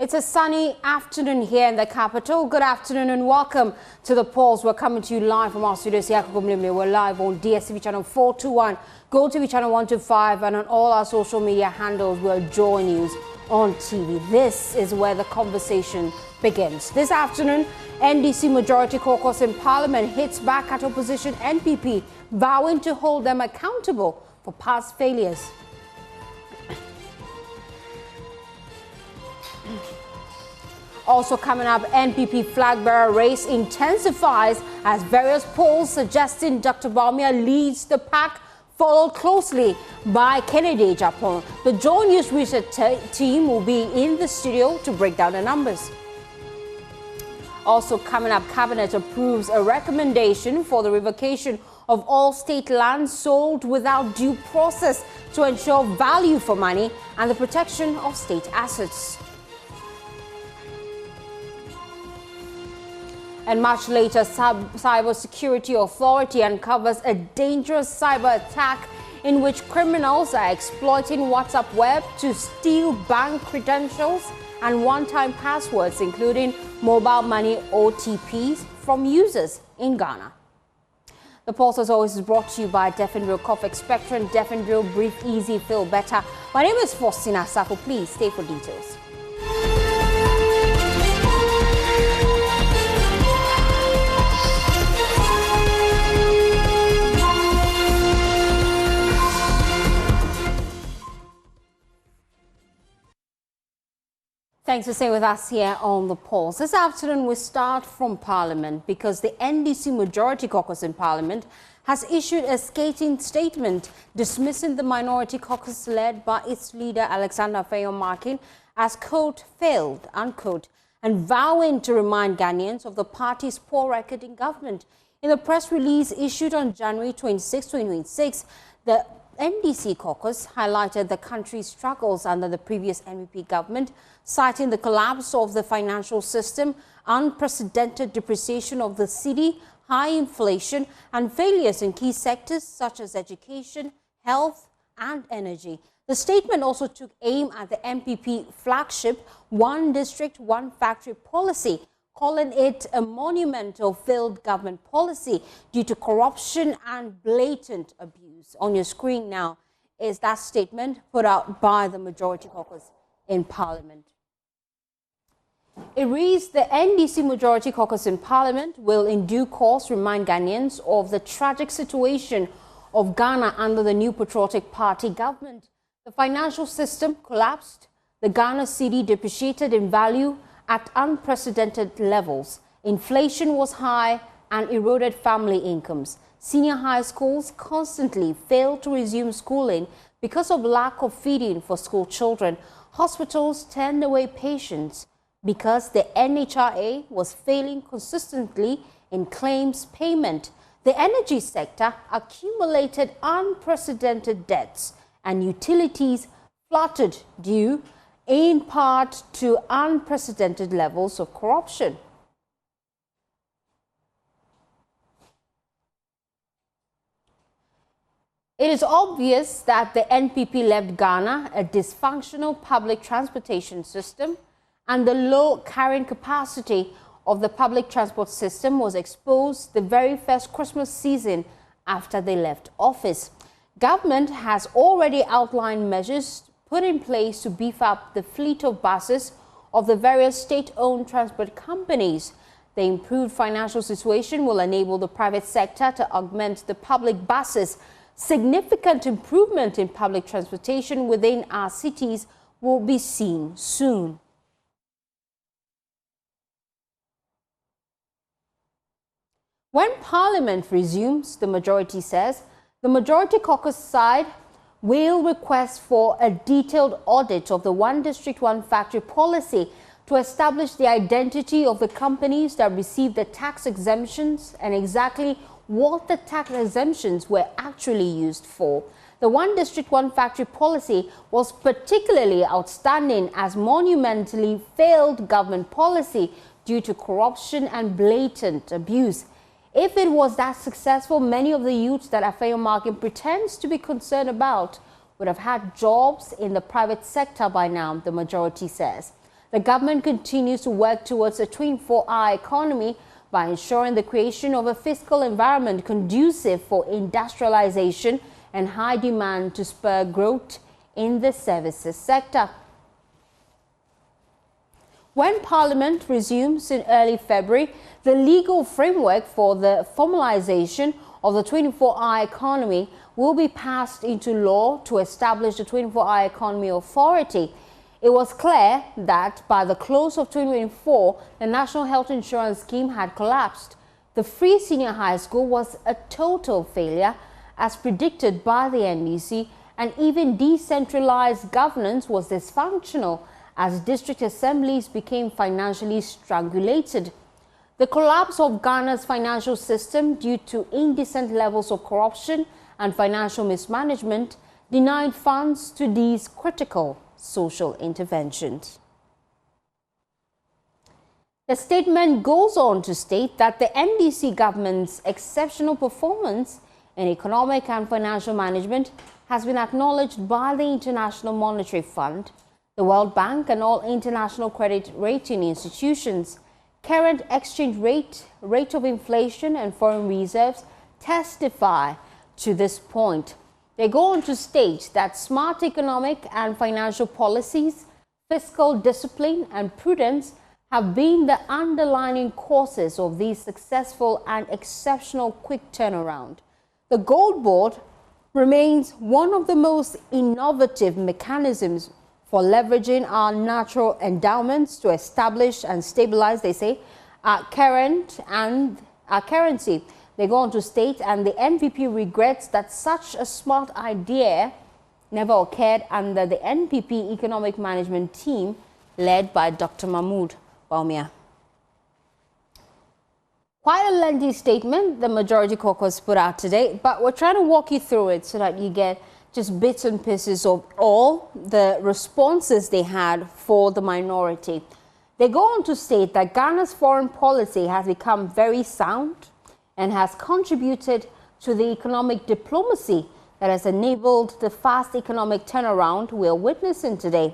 It's a sunny afternoon here in the capital. Good afternoon and welcome to the polls. We're coming to you live from our studios here. We're live on DSTV channel 421, GoTV channel 125, and on all our social media handles. We're JoyNews on TV. This is where the conversation begins. This afternoon, NDC Majority Caucus in Parliament hits back at opposition NPP, vowing to hold them accountable for past failures. Also coming up, NPP flag bearer race intensifies as various polls suggesting Dr. Bawumia leads the pack, followed closely by Kennedy Agyapong. The JoyNews research team will be in the studio to break down the numbers. Also coming up, Cabinet approves a recommendation for the revocation of all state lands sold without due process to ensure value for money and the protection of state assets. And much later, Cybersecurity Authority uncovers a dangerous cyber attack in which criminals are exploiting WhatsApp web to steal bank credentials and one-time passwords, including mobile money OTPs from users in Ghana. The Pulse, as always, is brought to you by Deaf and Real Cough Expectorant, Deaf and Real Breathe Easy, Feel Better. My name is Faustina Safo. Please stay for details. Thanks for staying with us here on the Pulse. This afternoon, we start from Parliament because the NDC Majority Caucus in Parliament has issued a scathing statement dismissing the Minority Caucus led by its leader, Alexander Afenyo-Markin, as, quote, failed, unquote, and vowing to remind Ghanaians of the party's poor record in government. In a press release issued on January 26, 2026, the NDC caucus highlighted the country's struggles under the previous NPP government, citing the collapse of the financial system, unprecedented depreciation of the cedi, high inflation, and failures in key sectors such as education, health, and energy. The statement also took aim at the NPP flagship One District, One Factory policy, calling it a monumental failed government policy due to corruption and blatant abuse. On your screen now is that statement put out by the Majority Caucus in Parliament. It reads, the NDC Majority Caucus in Parliament will in due course remind Ghanaians of the tragic situation of Ghana under the new Patriotic Party government. The financial system collapsed, the Ghana cedi depreciated in value at unprecedented levels. Inflation was high and eroded family incomes. Senior high schools constantly failed to resume schooling because of lack of feeding for school children. Hospitals turned away patients because the NHRA was failing consistently in claims payment. The energy sector accumulated unprecedented debts and utilities flooded due in part to unprecedented levels of corruption. It is obvious that the NPP left Ghana a dysfunctional public transportation system, and the low carrying capacity of the public transport system was exposed the very first Christmas season after they left office. Government has already outlined measures put in place to beef up the fleet of buses of the various state-owned transport companies. The improved financial situation will enable the private sector to augment the public buses. Significant improvement in public transportation within our cities will be seen soon. When Parliament resumes, the majority says, the Majority Caucus side will request for a detailed audit of the One District, One Factory policy to establish the identity of the companies that received the tax exemptions and exactly what the tax exemptions were actually used for. The One District, One Factory policy was particularly outstanding as monumentally failed government policy due to corruption and blatant abuse. If it was that successful, many of the youths that Afenyo-Markin pretends to be concerned about would have had jobs in the private sector by now, the majority says. The government continues to work towards a 24-hour economy by ensuring the creation of a fiscal environment conducive for industrialization and high demand to spur growth in the services sector. When Parliament resumes in early February, the legal framework for the formalization of the 24-hour economy will be passed into law to establish the 24-hour economy authority. It was clear that by the close of 2024, the National Health Insurance Scheme had collapsed. The free senior high school was a total failure, as predicted by the NDC, and even decentralized governance was dysfunctional as district assemblies became financially strangulated. The collapse of Ghana's financial system due to indecent levels of corruption and financial mismanagement denied funds to these critical social interventions. The statement goes on to state that the NDC government's exceptional performance in economic and financial management has been acknowledged by the International Monetary Fund, the World Bank, and all international credit rating institutions. Current exchange rate, rate of inflation, and foreign reserves testify to this point. They go on to state that smart economic and financial policies, fiscal discipline, and prudence have been the underlying causes of these successful and exceptional quick turnaround. The Gold Board remains one of the most innovative mechanisms for leveraging our natural endowments to establish and stabilize, they say, our currency. They go on to state, and the NPP regrets that such a smart idea never occurred under the NPP economic management team led by Dr. Mahmood Bawumia. Quite a lengthy statement the Majority Caucus put out today, but we're trying to walk you through it so that you get just bits and pieces of all the responses they had for the minority. They go on to state that Ghana's foreign policy has become very sound and has contributed to the economic diplomacy that has enabled the fast economic turnaround we're witnessing today.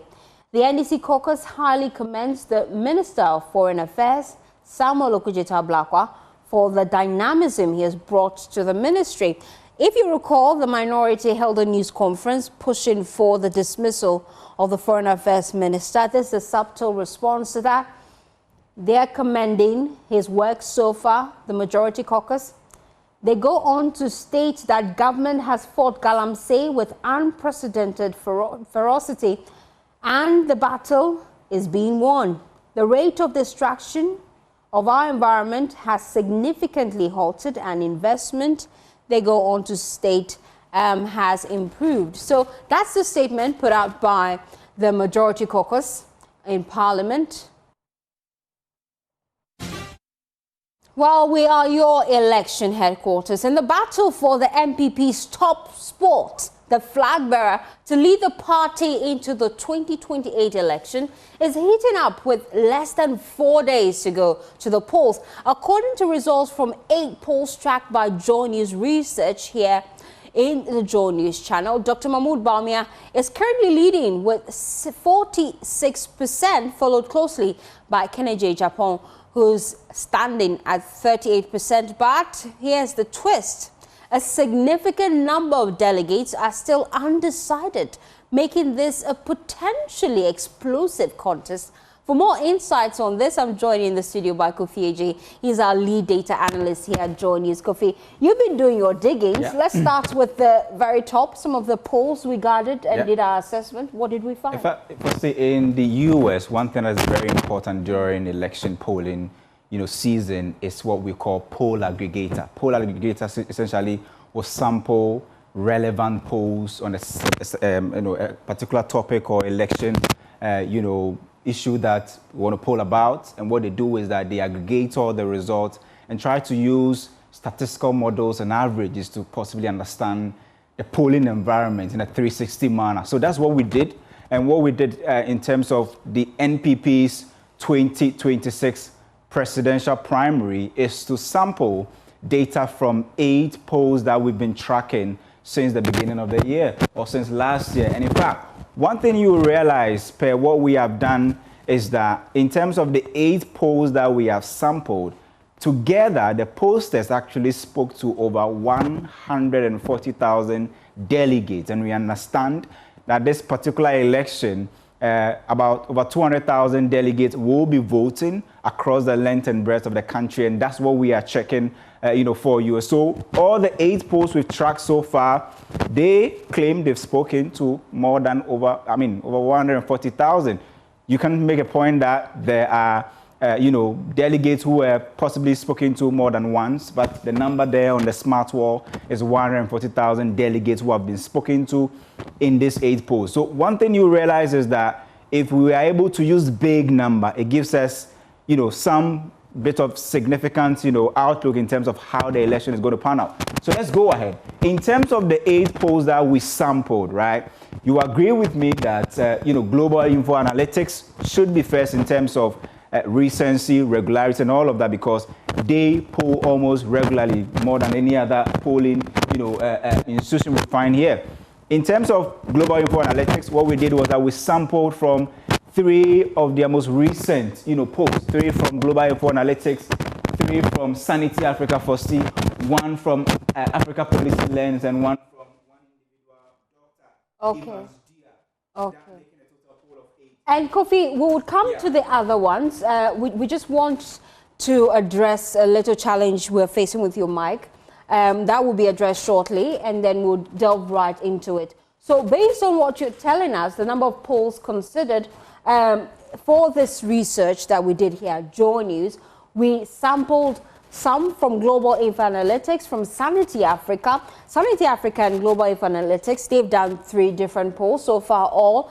The NDC caucus highly commends the Minister of Foreign Affairs, Samuel Okudzeto-Ablakwa, for the dynamism he has brought to the ministry. If you recall, the minority held a news conference pushing for the dismissal of the Foreign Affairs Minister. This is a subtle response to that. They're commending his work so far, the Majority Caucus. They go on to state that government has fought Galamsey with unprecedented ferocity, and the battle is being won. The rate of destruction of our environment has significantly halted, and investment, they go on to state, has improved. So that's the statement put out by the Majority Caucus in Parliament. Well, we are your election headquarters, and the battle for the NPP's top spot, the flag bearer, to lead the party into the 2028 election is heating up with less than 4 days to go to the polls. According to results from 8 polls tracked by JoyNews research here in the JoyNews channel, Dr. Mahmood Bawumia is currently leading with 46%, followed closely by Kennedy Agyapong, who's standing at 38%. But here's the twist. A significant number of delegates are still undecided, making this a potentially explosive contest. For more insights on this, I'm joined in the studio by Kofi Eji. He's our lead data analyst here at JoyNews. Kofi, you've been doing your diggings. Yeah. Let's start with the very top, some of the polls we gathered and did our assessment. What did we find? Firstly, in the US, one thing that's very important during election polling, season is what we call poll aggregator. Poll aggregator essentially will sample relevant polls on a particular topic or election, issue that we want to poll about. And what they do is that they aggregate all the results and try to use statistical models and averages to possibly understand the polling environment in a 360 manner. So that's what we did. And what we did in terms of the NPP's 2026 presidential primary is to sample data from 8 polls that we've been tracking since the beginning of the year or since last year. And in fact, one thing you realize, per what we have done is that in terms of the 8 polls that we have sampled, together the pollsters actually spoke to over 140,000 delegates. And we understand that this particular election, about over 200,000 delegates will be voting across the length and breadth of the country, and that's what we are checking, for you. So all the 8 polls we've tracked so far, they claim they've spoken to more than over 140,000. You can make a point that there are, delegates who were possibly spoken to more than once, but the number there on the smart wall is 140,000 delegates who have been spoken to in this 8 polls. So one thing you realize is that if we are able to use big number, it gives us, some bit of significant, outlook in terms of how the election is going to pan out. So let's go ahead. In terms of the 8 polls that we sampled, right? You agree with me that, global info analytics should be first in terms of recency, regularity, and all of that, because they poll almost regularly, more than any other polling, institution we find here. In terms of global info analytics, what we did was that we sampled from 3 of their most recent, polls. 3 from global info analytics, 3 from Sanity Africa Fosti, 1 from Africa Policy Lens, and 1 from one individual doctor. Okay. And Kofi, we would come to the other ones. We just want to address a little challenge we're facing with your mic. That will be addressed shortly, and then we'll delve right into it. So based on what you're telling us, the number of polls considered for this research that we did here at JoyNews, we sampled some from Global Info Analytics, from Sanity Africa. Sanity Africa and Global Info Analytics, they've done 3 different polls so far, all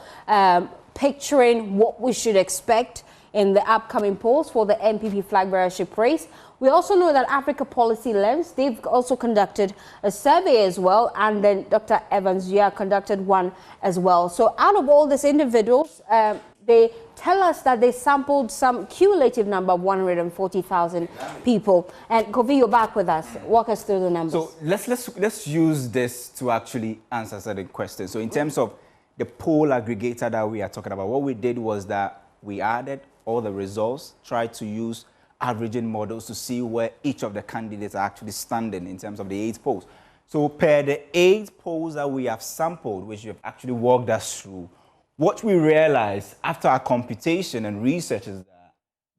picturing what we should expect in the upcoming polls for the NPP flag bearership race. We also know that Africa Policy Lens, they've also conducted a survey as well, and then Dr. Evans conducted one as well. So out of all these individuals, they tell us that they sampled some cumulative number of 140,000 people. And Kofi, you're back with us. Walk us through the numbers. So let's use this to actually answer certain questions. So in terms of the poll aggregator that we are talking about, what we did was that we added all the results, tried to use averaging models to see where each of the candidates are actually standing in terms of the 8 polls. So per the 8 polls that we have sampled, which you have actually walked us through, what we realized after our computation and research is that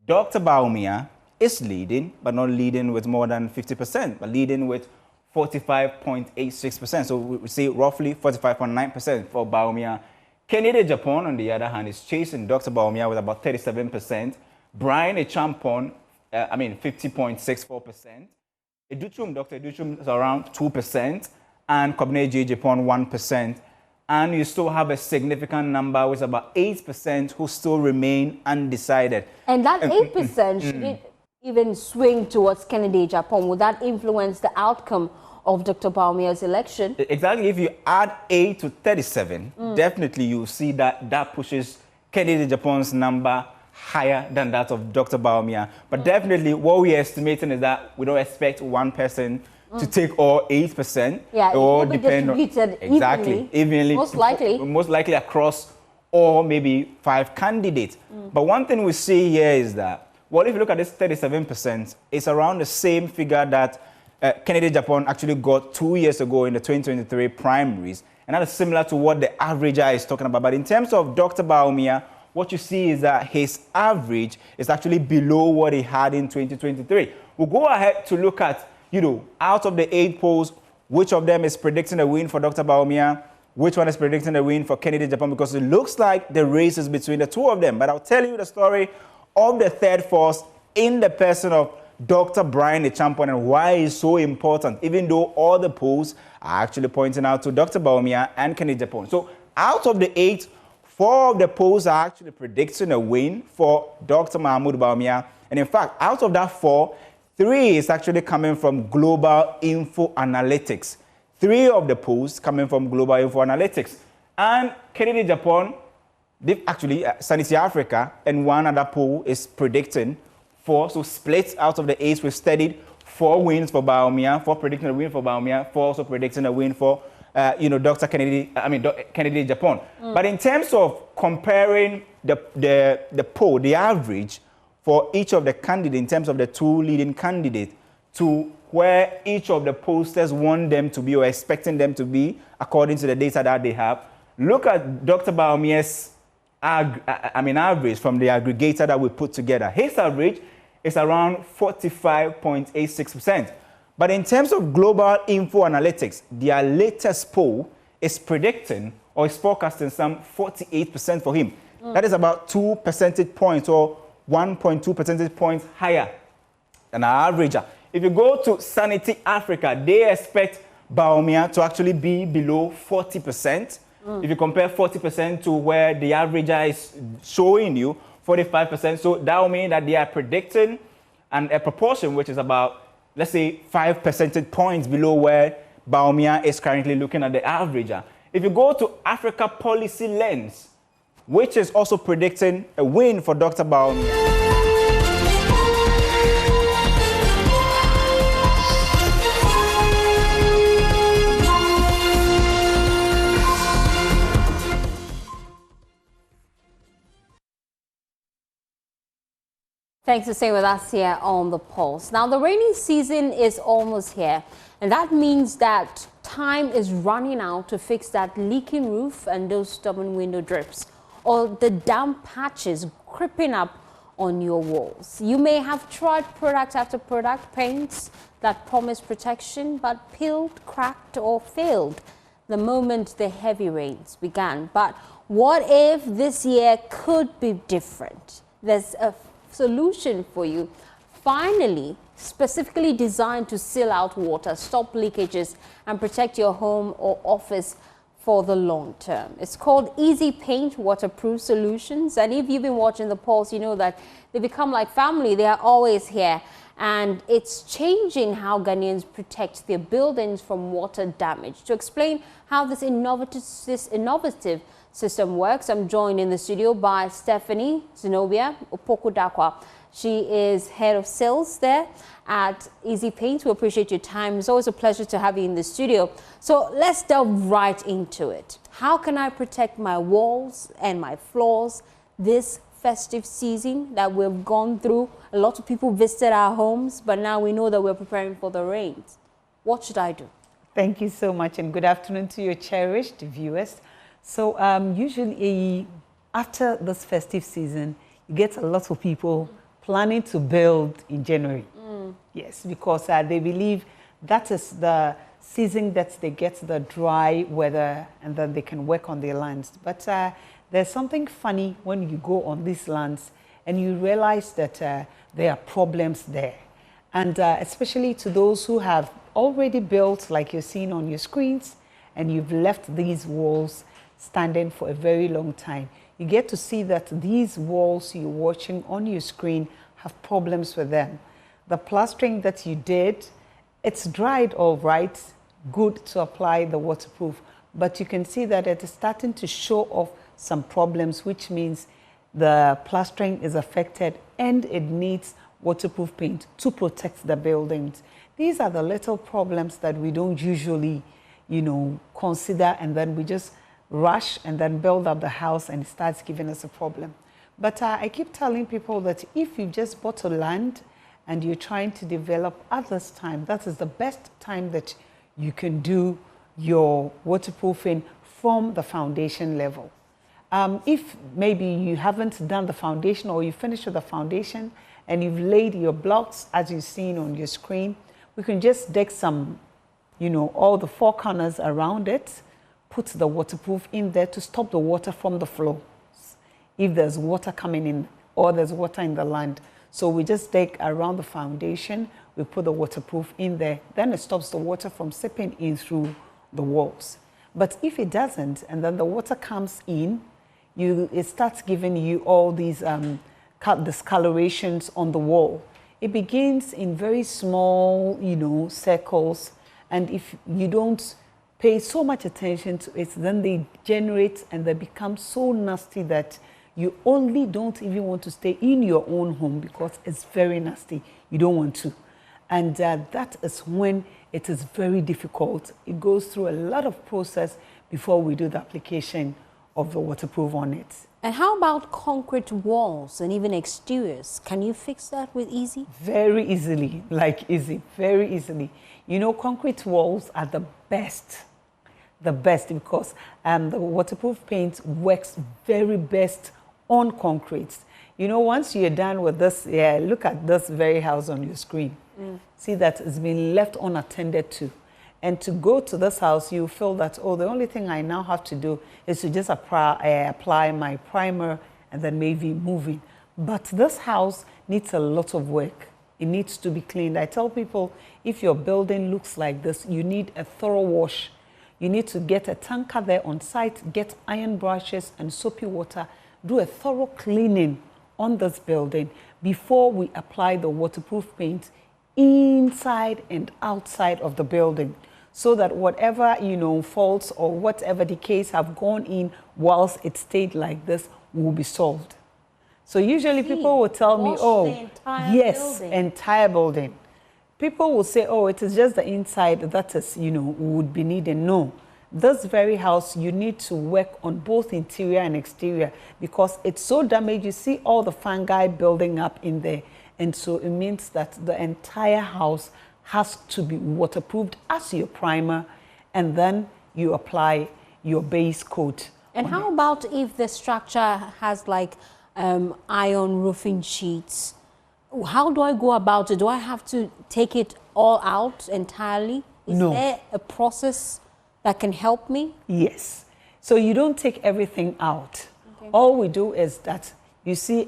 Dr. Bawumia is leading, but not leading with more than 50%, but leading with 45.86%. So we say roughly 45.9% for Bawumia. Kennedy Agyapong, on the other hand, is chasing Dr. Bawumia with about 37%. Brian Achampong, 50.64%. Dr. Educhum is around 2%, and Kennedy Agyapong 1%. And you still have a significant number, with about 8% who still remain undecided. And that 8%, should it even swing towards Kennedy Agyapong? Would that influence the outcome of Dr. Bawumia's election? Exactly. If you add 8 to 37, definitely you see that pushes Kennedy Agyapong's number higher than that of Dr. Bawumia. But definitely what we're estimating is that we don't expect one person to take all 8%. Yeah, it will depend on evenly, most likely across all maybe 5 candidates. But one thing we see here is that, well, if you look at this 37%, it's around the same figure that Kennedy Agyapong actually got 2 years ago in the 2023 primaries, and that is similar to what the averager is talking about. But in terms of Dr. Bawumia, what you see is that his average is actually below what he had in 2023. We'll go ahead to look at, out of the 8 polls, which of them is predicting a win for Dr. Bawumia, which one is predicting a win for Kennedy Agyapong, because it looks like the race is between the 2 of them. But I'll tell you the story of the third force in the person of Dr. Brian Achampong and why it's so important, even though all the polls are actually pointing out to Dr. Bawumia and Kennedy Agyapong. So out of the 8, 4 of the polls are actually predicting a win for Dr. Mahmoud Bawumia. And in fact, out of that 4, 3 is actually coming from Global Info Analytics. 3 of the polls coming from Global Info Analytics. And Kennedy Agyapong, actually Sanity Africa, and one other poll is predicting 4. So split out of the 8 we've studied, 4 wins for Bawumia, 4 predicting a win for Bawumia, 4 also predicting a win for Kennedy Agyapong. But in terms of comparing the poll, the average for each of the candidates in terms of the two leading candidates to where each of the pollsters want them to be or expecting them to be according to the data that they have. Look at Dr. Bawumia's average from the aggregator that we put together. His average is around 45.86%. But in terms of Global Info Analytics, their latest poll is predicting or is forecasting some 48% for him. That is about 2 percentage points or 1.2 percentage points higher than our average. If you go to Sanity Africa, they expect Bawumia to actually be below 40%. If you compare 40% to where the average is showing you 45%, so that will mean that they are predicting a proportion which is about, let's say, 5 percentage points below where Bawumia is currently looking at the average. If you go to Africa Policy Lens, which is also predicting a win for Dr. Bawumia. Thanks for staying with us here on The Pulse. Now, the rainy season is almost here, and that means that time is running out to fix that leaking roof and those stubborn window drips, or the damp patches creeping up on your walls. You may have tried product after product, paints that promise protection, but peeled, cracked, or failed the moment the heavy rains began. But what if this year could be different? There's a solution for you, finally, specifically designed to seal out water, stop leakages, and protect your home or office for the long term. It's called Easy Paint Waterproof Solutions. And if you've been watching The Pulse, you know that they become like family. They are always here. And it's changing how Ghanaians protect their buildings from water damage. To explain how this innovative system works, I'm joined in the studio by Stephanie Zenobia Opoku-Dakwa. She is head of sales there at Easy Paint. We appreciate your time. It's always a pleasure to have you in the studio. So let's delve right into it. How can I protect my walls and my floors this festive season that we've gone through? A lot of people visited our homes, but now we know that we're preparing for the rains. What should I do? Thank you so much, and good afternoon to your cherished viewers. So usually after this festive season, you get a lot of people planning to build in January. Yes, because they believe that is the season that they get the dry weather and then they can work on their lands. But there's something funny when you go on these lands and you realize that there are problems there. And especially to those who have already built, like you're seeing on your screens, and you've left these walls standing for a very long time. You get to see that these walls you're watching on your screen have problems with them. The plastering that you did, it's dried all right, good to apply the waterproof, but you can see that it is starting to show off some problems, which means the plastering is affected and it needs waterproof paint to protect the buildings. These are the little problems that we don't usually, consider, and then we just rush and then build up the house and it starts giving us a problem. But I keep telling people that if you just bought a land and you're trying to develop at this time, that is the best time that you can do your waterproofing from the foundation level. If maybe you haven't done the foundation or you finished with the foundation and you've laid your blocks as you've seen on your screen, we can just deck some, all the four corners around it, put the waterproof in there to stop the water from the flow if there's water coming in or there's water in the land. So we just take around the foundation, we put the waterproof in there, then it stops the water from seeping in through the walls. But if it doesn't, and then the water comes in, it starts giving you all these discolorations on the wall. It begins in very small, circles, and if you don't pay so much attention to it, then they generate and they become so nasty that you only don't even want to stay in your own home because it's very nasty. You don't want to. And that is when it is very difficult. It goes through a lot of process before we do the application of the waterproof on it. And how about concrete walls and even exteriors? Can you fix that with easy? Very easily, very easily. You know, concrete walls are the best because the waterproof paint works very best on concrete. You know, once you're done with this, look at this very house on your screen. See that it's been left unattended to. And to go to this house, you feel that, oh, the only thing I now have to do is to just apply my primer and then maybe move in. But this house needs a lot of work. It needs to be cleaned. I tell people, if your building looks like this, you need a thorough wash. You need to get a tanker there on site, get iron brushes and soapy water, do a thorough cleaning on this building before we apply the waterproof paint inside and outside of the building, so that whatever, you know, faults or whatever decays have gone in whilst it stayed like this will be solved. So usually people will tell me, oh, yes, entire building. People will say, oh, it is just the inside that is, you know, would be needed. No, this very house, you need to work on both interior and exterior because it's so damaged. You see all the fungi building up in there. And so it means that the entire house has to be waterproofed as your primer, and then you apply your base coat. And how about if the structure has like iron roofing sheets? How do I go about it? Do I have to take it all out entirely? Is there a process that can help me? Yes. So you don't take everything out. Okay. All we do is that, you see,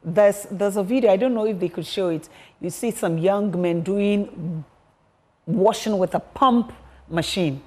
there's a video, I don't know if they could show it. You see some young men doing washing with a pump machine.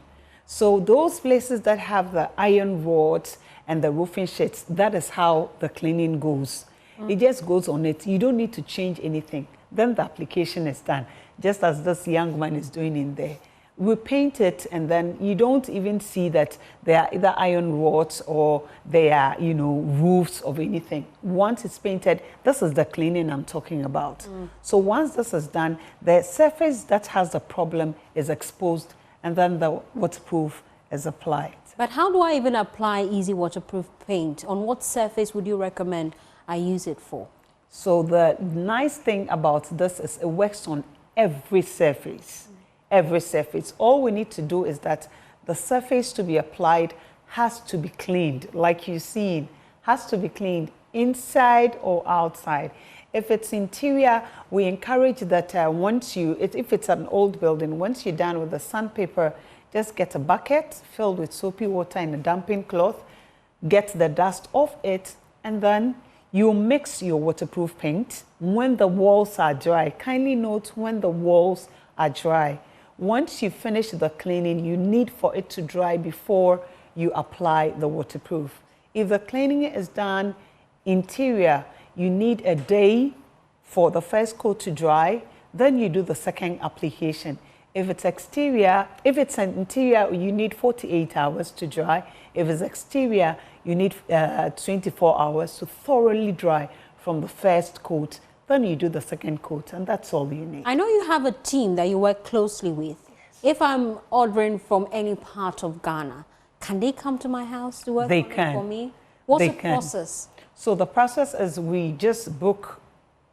So those places that have the iron rods and the roofing sheets, that is how the cleaning goes. It just goes on it. You don't need to change anything. Then the application is done, just as this young man is doing in there. We paint it, and then you don't even see that there are either iron rods or there are, you know, roofs of anything. Once it's painted, this is the cleaning I'm talking about. So once this is done, the surface that has the problem is exposed, and then the waterproof is applied. But how do I even apply easy waterproof paint? On what surface would you recommend I use it for? So the nice thing about this is it works on every surface. Every surface. All we need to do is that the surface to be applied has to be cleaned, like you see, has to be cleaned inside or outside. If it's interior, we encourage that if it's an old building, once you're done with the sandpaper, just get a bucket filled with soapy water and a damping cloth, get the dust off it, and then you mix your waterproof paint. When the walls are dry, kindly note when the walls are dry. Once you finish the cleaning, you need for it to dry before you apply the waterproof. If the cleaning is done interior, you need a day for the first coat to dry, then you do the second application. If it's an interior, you need 48 hours to dry. If it's exterior, you need 24 hours to thoroughly dry from the first coat. Then you do the second coat, and that's all you need. I know you have a team that you work closely with. Yes. If I'm ordering from any part of Ghana, can they come to my house to work for me? What's the process? So the process is we just book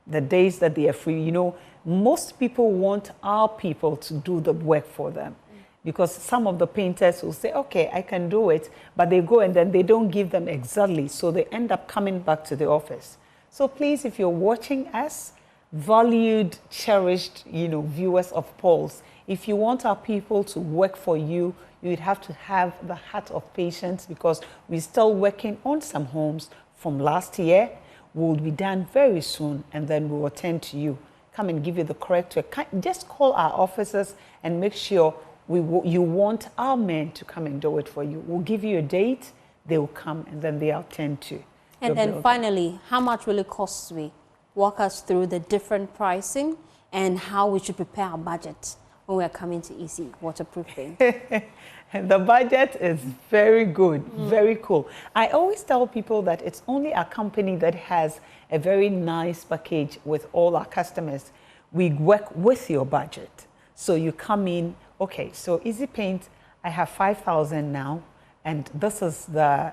the days that they are free. You know, most people want our people to do the work for them. Because some of the painters will say, okay, I can do it, but they go and then they don't give them exactly, so they end up coming back to the office. So please, if you're watching us, valued, cherished, you know, viewers of polls, if you want our people to work for you, you would have to have the heart of patience, because we're still working on some homes from last year. Will be done very soon, and then we'll attend to you. Come and give you the correct way. Just call our officers and make sure you want our men to come and do it for you. We'll give you a date, they will come, and then they'll attend to. And then finally, how much will it cost me? Walk us through the different pricing and how we should prepare our budget when we are coming to easy waterproofing. The budget is very good, very cool. I always tell people that it's only a company that has a very nice package with all our customers. We work with your budget. So you come in, okay, so Easy Paint, I have 5,000 now, and this is the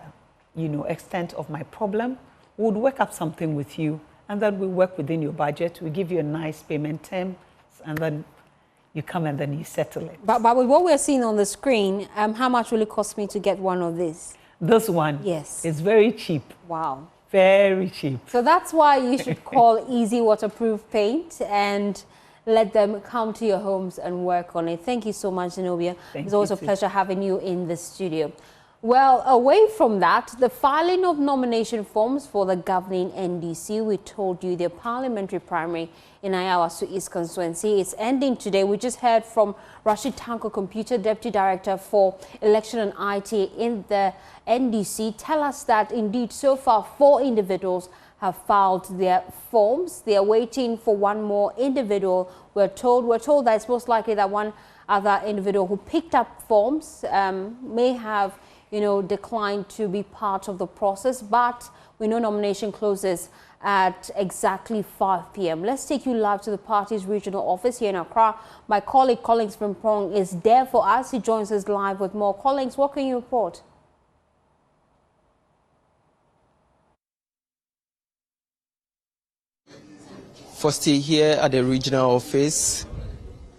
extent of my problem. We would work up something with you, and then we work within your budget. We give you a nice payment term, and then you come and then you settle it. But with what we're seeing on the screen, how much will it cost me to get one of these? This one? Yes. It's very cheap. Wow. Very cheap. So that's why you should call Easy Waterproof Paint and let them come to your homes and work on it. Thank you so much, Zenobia. It's always a pleasure having you in the studio. Well, away from that, the filing of nomination forms for the governing NDC, we told you the parliamentary primary in Ayawaso East constituency is ending today. We just heard from Rashid Tanko, Computer Deputy Director for Election and IT in the NDC, tell us that indeed so far 4 individuals have filed their forms. They are waiting for one more individual. We're told that it's most likely that one other individual who picked up forms may have declined to be part of the process, but we know nomination closes at exactly 5 p.m. Let's take you live to the party's regional office here in Accra. My colleague Collins Frimpong is there for us. He joins us live with more. Collins, what can you report? First, here at the regional office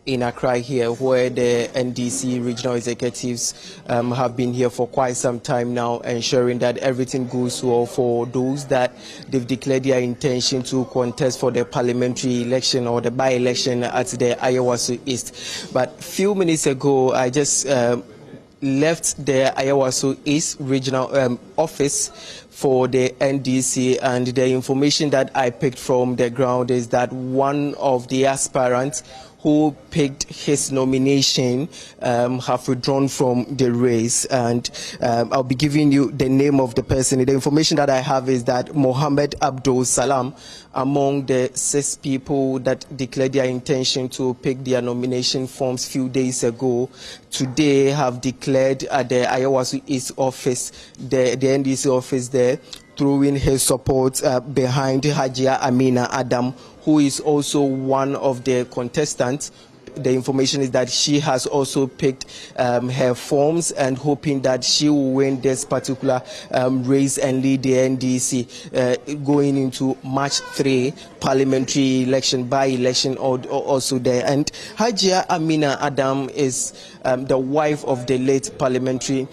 in Accra here, where the NDC regional executives have been here for quite some time now, ensuring that everything goes well for those that they've declared their intention to contest for the parliamentary election or the by-election at the Ayawaso East. But a few minutes ago, I just left the Ayawaso East regional office for the NDC, and the information that I picked from the ground is that one of the aspirants who picked his nomination have withdrawn from the race, and I'll be giving you the name of the person. The information that I have is that Mohammed Abdul Salam, among the 6 people that declared their intention to pick their nomination forms few days ago, today have declared at the Ayawaso East office, the NDC office there, throwing his support behind Hajia Amina Adam, who is also one of the contestants. The information is that she has also picked her forms and hoping that she will win this particular race and lead the NDC going into March 3 parliamentary election, by-election also there. And Hajia Amina Adam is the wife of the late parliamentary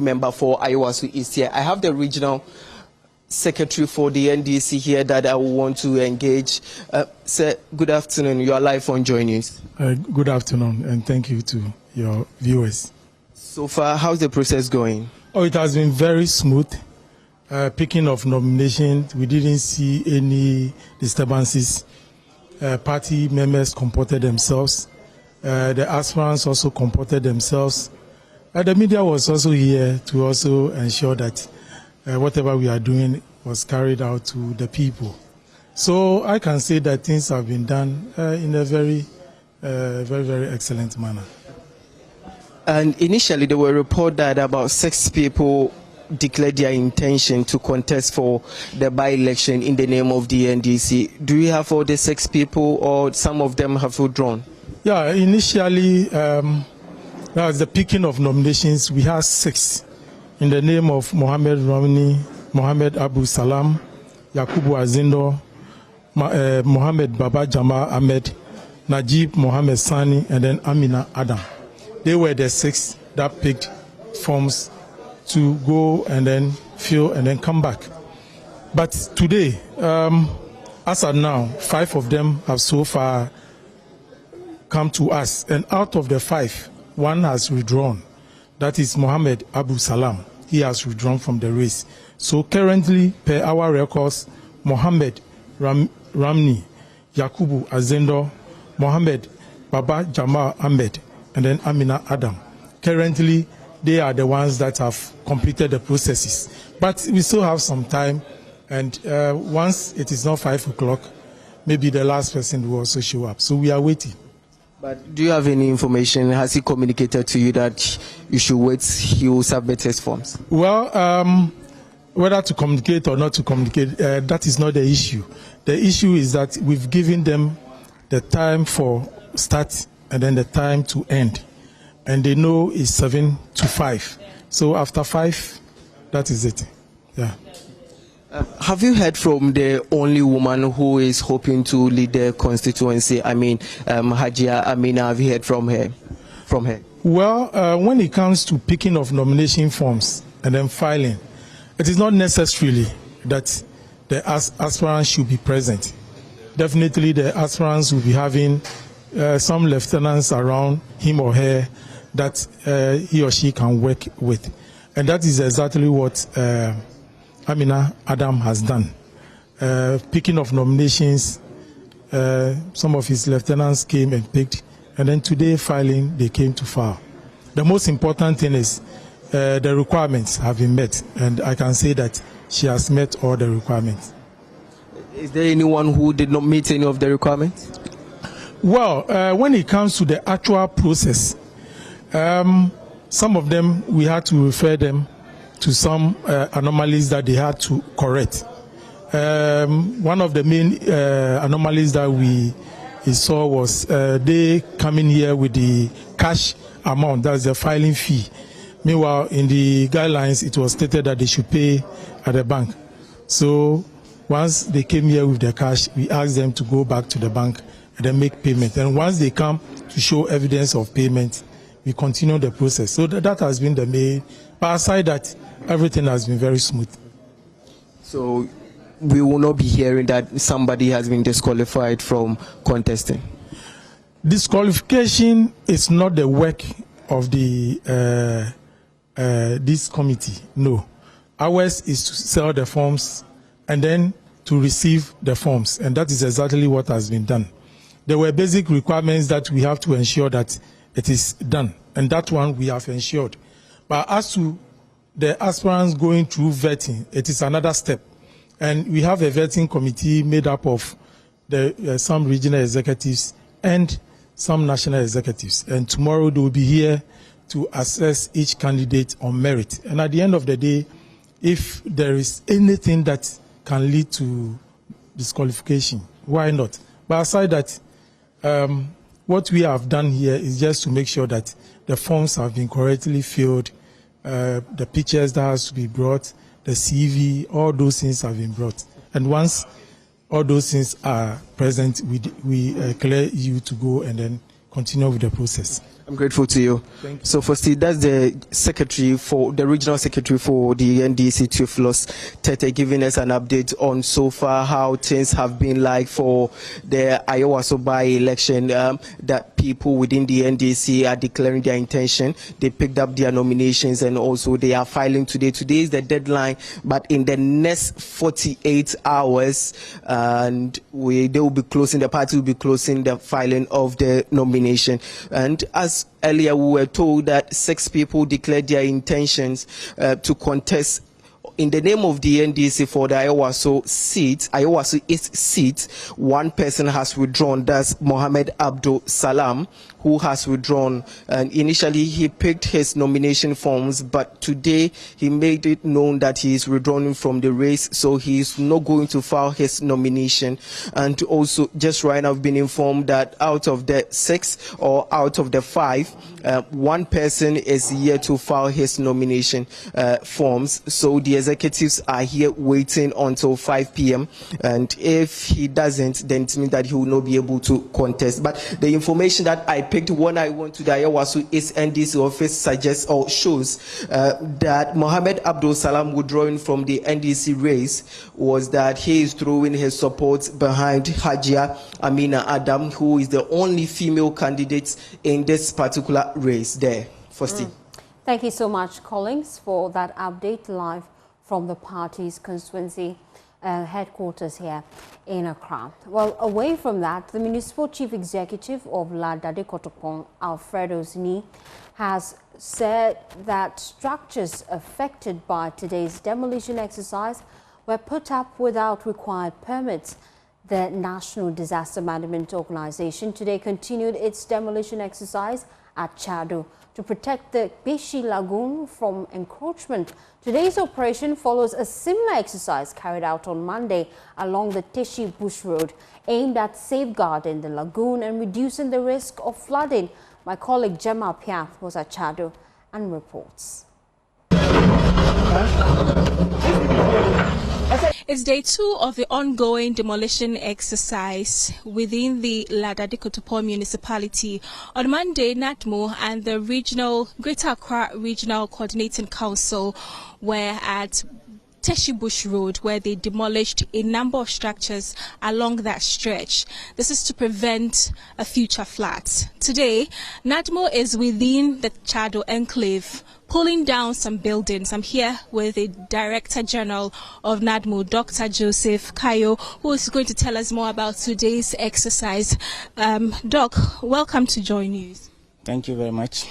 member for Ayawaso East here. I have the regional secretary for the NDC here that I want to engage. Sir, good afternoon. You are live on JoyNews. Good afternoon, and thank you to your viewers. So far, how's the process going? Oh, it has been very smooth. Picking of nominations, we didn't see any disturbances. Party members comported themselves. The aspirants also comported themselves. The media was also here to also ensure that whatever we are doing was carried out to the people. So I can say that things have been done in a very, very excellent manner. And initially there were reports that about 6 people declared their intention to contest for the by-election in the name of the NDC. Do you have all the 6 people, or some of them have withdrawn? Yeah, initially, that was the picking of nominations. We had 6. In the name of Mohammed Ramni, Mohammed Abu Salam, Yakubu Azindo, Mohammed Baba Jama Ahmed, Najib Mohammed Sani, and then Amina Adam. They were the 6 that picked forms to go and then fill and then come back. But today, as of now, 5 of them have so far come to us, and out of the 5, 1 has withdrawn. That is Mohammed Abu Salam. He has withdrawn from the race. So currently, per our records, Mohammed Ramni, Yakubu Azendo, Mohammed Baba Jamal Ahmed, and then Amina Adam. Currently, they are the ones that have completed the processes. But we still have some time, and once it is not 5 o'clock, maybe the last person will also show up. So we are waiting. But do you have any information? Has he communicated to you that you should wait, he will submit his forms? Well, whether to communicate or not to communicate, that is not the issue. The issue is that we've given them the time for start and then the time to end. And they know it's 7 to 5. So after 5, that is it. Yeah. Have you heard from the only woman who is hoping to lead the constituency? I mean, Hajia Amina, have you heard from her? Well, when it comes to picking of nomination forms and then filing, it is not necessarily that the aspirants should be present. Definitely the aspirants will be having some lieutenants around him or her that he or she can work with. And that is exactly what Amina Adam has done. Picking of nominations, some of his lieutenants came and picked, and then today filing, they came to file. The most important thing is the requirements have been met, and I can say that she has met all the requirements. Is there anyone who did not meet any of the requirements? Well, when it comes to the actual process, some of them, we had to refer them to some anomalies that they had to correct. One of the main anomalies that we saw was they coming here with the cash amount, that's the filing fee. Meanwhile, in the guidelines, it was stated that they should pay at the bank. So once they came here with the cash, we asked them to go back to the bank and then make payment. And once they come to show evidence of payment, we continue the process. So that has been the main. But aside that, everything has been very smooth. So we will not be hearing that somebody has been disqualified from contesting? Disqualification is not the work of the this committee. No. Ours is to sell the forms and then to receive the forms. And that is exactly what has been done. There were basic requirements that we have to ensure that it is done. And that one we have ensured. But as to the aspirants going through vetting, it is another step. And we have a vetting committee made up of some regional executives and some national executives. And tomorrow they will be here to assess each candidate on merit. And at the end of the day, if there is anything that can lead to disqualification, why not? But aside that, what we have done here is just to make sure that the forms have been correctly filled, the pictures that has to be brought, the CV, all those things have been brought. And once all those things are present, we clear you to go and then continue with the process. I'm grateful to you. Thank you. So firstly, that's the secretary for the regional secretary for the NDC, Theophilus Tete, giving us an update on so far how things have been like for the Ayawaso by-election, that people within the NDC are declaring their intention. They picked up their nominations and also they are filing today. Today is the deadline, but in the next 48 hours, and they will be closing, the party will be closing the filing of the nomination. And as earlier we were told that 6 people declared their intentions to contest in the name of the NDC for the Ayawaso East seat. One person has withdrawn, that's Mohammed Abdul Salam, who has withdrawn. And initially he picked his nomination forms, but today he made it known that he is withdrawing from the race, so he is not going to file his nomination. And also, just right now, I've been informed that out of the 6 or out of the 5, one person is yet to file his nomination forms. So the executives are here waiting until 5 p.m. And if he doesn't, then it means that he will not be able to contest. But the information that I picked when I went to the Ayawaso East NDC office suggests or shows that Mohammed Abdul Salam withdrawing from the NDC race was that he is throwing his support behind Hajia Amina Adam, who is the only female candidate in this particular race there. Firstly. Thank you so much, Collins, for that update live from the party's constituency headquarters here in Accra. Well, away from that, the Municipal Chief Executive of La Dade Kotopong, Alfredo Zini, has said that structures affected by today's demolition exercise were put up without required permits. The National Disaster Management Organization today continued its demolition exercise at Chado to protect the Bishi Lagoon from encroachment. Today's operation follows a similar exercise carried out on Monday along the Teshi Bush Road, aimed at safeguarding the lagoon and reducing the risk of flooding. My colleague Gemma Piath was at Chado and reports. It's day 2 of the ongoing demolition exercise within the Ladadikotopo municipality. On Monday, NADMO and the Greater Accra Regional Coordinating Council were at Teshibush Road, where they demolished a number of structures along that stretch. This is to prevent a future flood. Today, NADMO is within the Chado enclave, pulling down some buildings. I'm here with the Director General of NADMO, Dr. Joseph Kayo, who is going to tell us more about today's exercise. Doc, welcome to JoyNews. Thank you very much.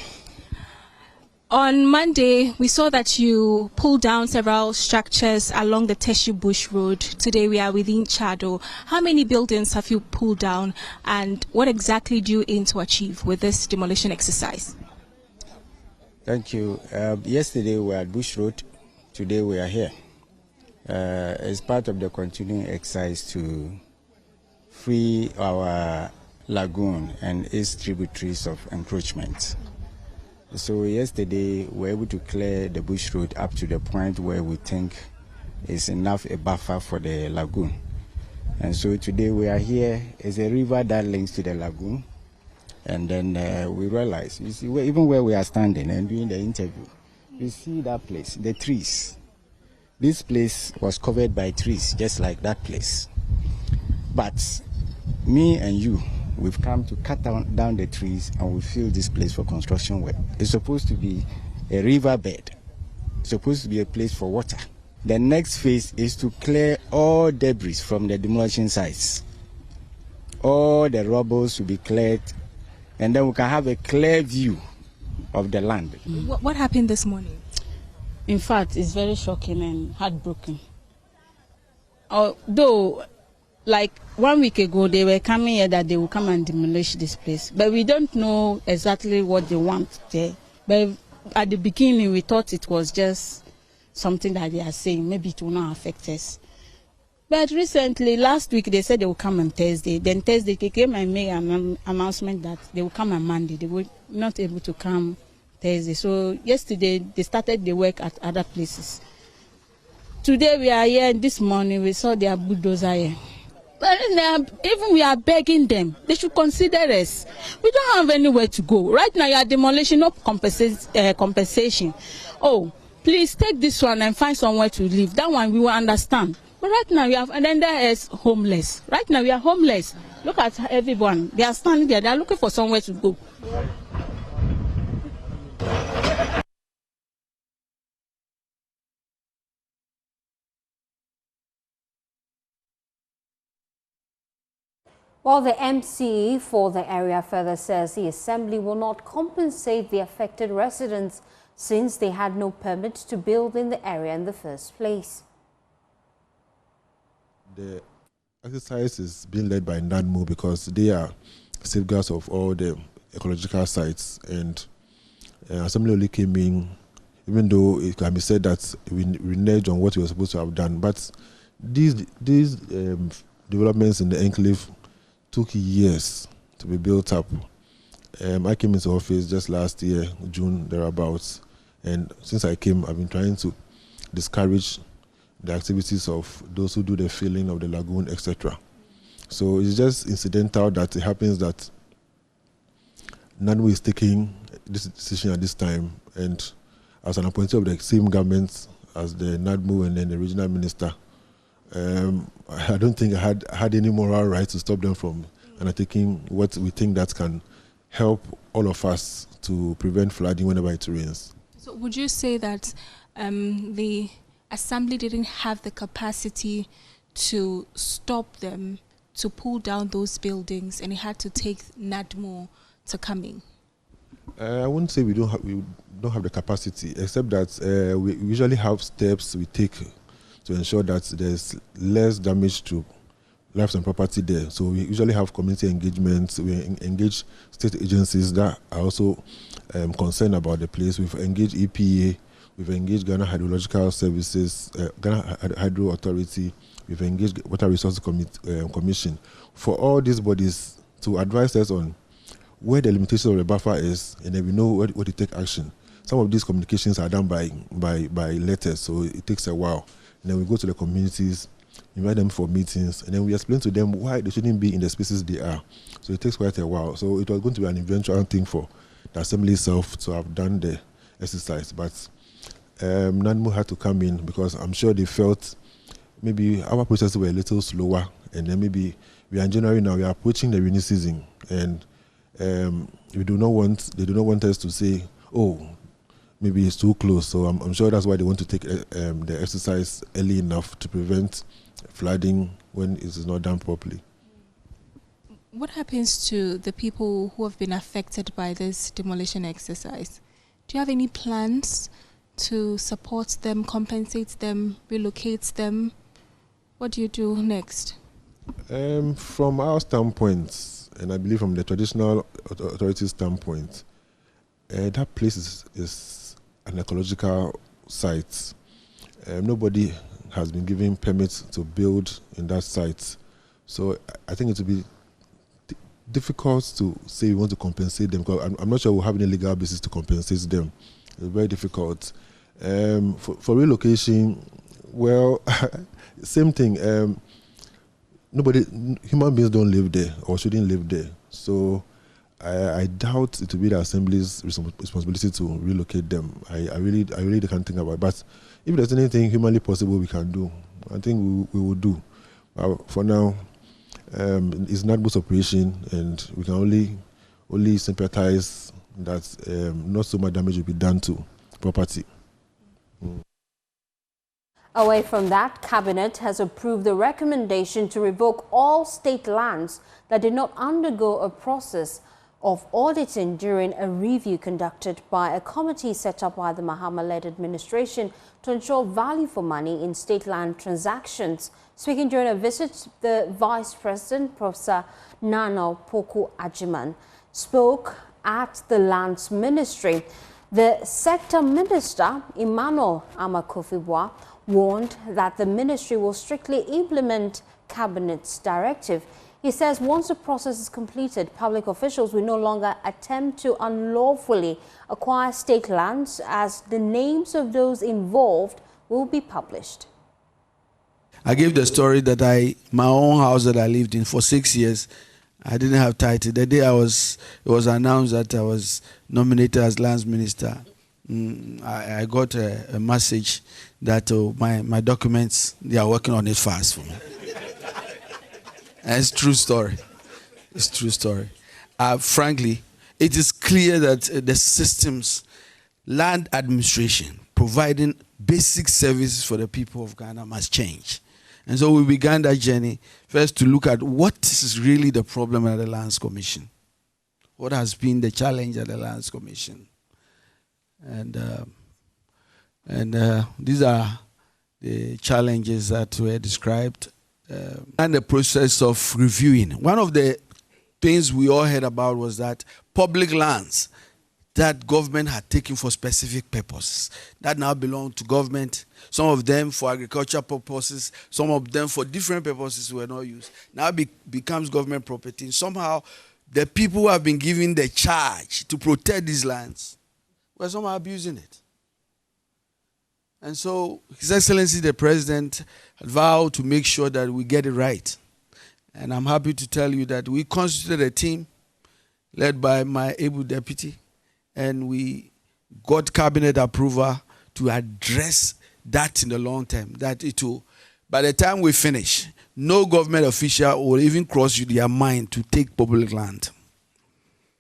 On Monday, we saw that you pulled down several structures along the Teshibush Road. Today, we are within Chado. How many buildings have you pulled down, and what exactly do you aim to achieve with this demolition exercise? Thank you. Yesterday, we were at Bush Road. Today, we are here. As part of the continuing exercise to free our lagoon and its tributaries of encroachment. So yesterday we were able to clear the Bush Road up to the point where we think is enough a buffer for the lagoon. And so today we are here. It's a river that links to the lagoon. And then we realize, you see, even where we are standing and doing the interview, you see that place, the trees. This place was covered by trees, just like that place. But me and you, we've come to cut down the trees and we fill this place for construction work. It's supposed to be a riverbed. It's supposed to be a place for water. The next phase is to clear all debris from the demolition sites. All the rubble will be cleared, and then we can have a clear view of the land. What happened this morning? In fact, it's very shocking and heartbroken. Although, like 1 week ago, they were coming here that they will come and demolish this place. But we don't know exactly what they want there. But at the beginning, we thought it was just something that they are saying. Maybe it will not affect us. But recently, last week, they said they will come on Thursday. Then Thursday, they came and made an announcement that they will come on Monday. They were not able to come Thursday. So yesterday, they started the work at other places. Today, we are here. This morning, we saw their bulldozer here. But even we are begging them, they should consider us. We don't have anywhere to go. Right now, you are demolishing, no compensation. Oh, please take this one and find somewhere to live. That one we will understand. But right now, we have rendered us homeless. Right now, we are homeless. Look at everyone. They are standing there. They are looking for somewhere to go. While the MC for the area further says the assembly will not compensate the affected residents since they had no permit to build in the area in the first place. The exercise is being led by NADMO because they are safeguards of all the ecological sites, and assembly only came in, even though it can be said that we reneged on what we were supposed to have done. But these developments in the enclave took years to be built up. I came into office just last year, June, thereabouts, and since I came, I've been trying to discourage the activities of those who do the filling of the lagoon, etc. So it's just incidental that it happens that NADMO is taking this decision at this time, and as an appointee of the same government as the NADMO and then the regional minister, I don't think I had any moral right to stop them from undertaking what we think that can help all of us to prevent flooding whenever it rains. So would you say that the assembly didn't have the capacity to stop them, to pull down those buildings, and it had to take NADMO to come in? I wouldn't say we don't have the capacity, except that we usually have steps we take to ensure that there's less damage to lives and property there. So we usually have community engagements. We engage state agencies that are also concerned about the place. We've engaged EPA, we've engaged Ghana Hydrological Services, Ghana Hydro Authority, we've engaged Water Resources Commission for all these bodies to advise us on where the limitation of the buffer is, and then we know where to take action. some of these communications are done by letters, so it takes a while. And then we go to the communities, invite them for meetings, and then we explain to them why they shouldn't be in the spaces they are. So it takes quite a while. So it was going to be an eventual thing for the assembly itself to have done the exercise, but NADMO had to come in because I'm sure they felt maybe our processes were a little slower, and then maybe we are in January now, we are approaching the rainy season, and they do not want us to say, oh, maybe it's too close. So I'm sure that's why they want to take the exercise early enough to prevent flooding when it is not done properly. What happens to the people who have been affected by this demolition exercise? Do you have any plans to support them, compensate them, relocate them? What do you do next? From our standpoint, and I believe from the traditional authorities' standpoint, that place is an ecological site. Nobody has been given permits to build in that site. So I think it will be difficult to say we want to compensate them, because I'm not sure we'll have any legal basis to compensate them. It's very difficult. For relocation, well, same thing. Human beings don't live there or shouldn't live there. So I doubt it will be the Assembly's responsibility to relocate them. I really can't think about it. But if there's anything humanly possible we can do, I think we will do. For now, it's NADMO's operation, and we can only sympathize that not so much damage will be done to property. Away from that, Cabinet has approved the recommendation to revoke all state lands that did not undergo a process of auditing during a review conducted by a committee set up by the Mahama-led administration to ensure value for money in state land transactions. Speaking during a visit, the Vice President, Professor Nano Agyapong, spoke at the Lands Ministry. The Sector Minister, Emmanuel Amakofiwa, warned that the ministry will strictly implement Cabinet's directive. He says once the process is completed, public officials will no longer attempt to unlawfully acquire state lands, as the names of those involved will be published. I gave the story that my own house that I lived in for 6 years, I didn't have title. The day it was announced that I was nominated as lands minister, I got a message that my documents, they are working on it fast for me. And it's true story. It's true story. Frankly, it is clear that the systems, land administration, providing basic services for the people of Ghana must change. And so we began that journey first to look at what is really the problem at the Lands Commission. What has been the challenge at the Lands Commission? And these are the challenges that were described. And the process of reviewing. One of the things we all heard about was that public lands that government had taken for specific purposes that now belong to government, some of them for agricultural purposes, some of them for different purposes were not used, now becomes government property. And somehow the people who have been given the charge to protect these lands were somehow abusing it. And so His Excellency the President vowed to make sure that we get it right. And I'm happy to tell you that we constituted a team led by my able deputy, and we got cabinet approval to address that in the long term. That it will, by the time we finish, no government official will even cross their mind to take public land,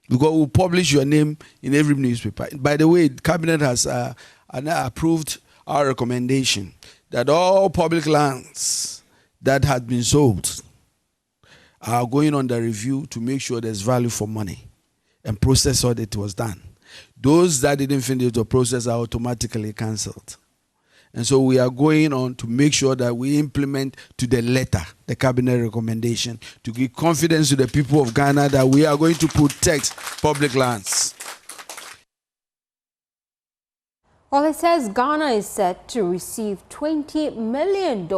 because we'll publish your name in every newspaper. By the way, the cabinet has approved our recommendation that all public lands that had been sold are going under review to make sure there's value for money, and process audit was done. Those that didn't finish the process are automatically cancelled. And so we are going on to make sure that we implement to the letter the cabinet recommendation to give confidence to the people of Ghana that we are going to protect public lands. Well, it says Ghana is set to receive $20 million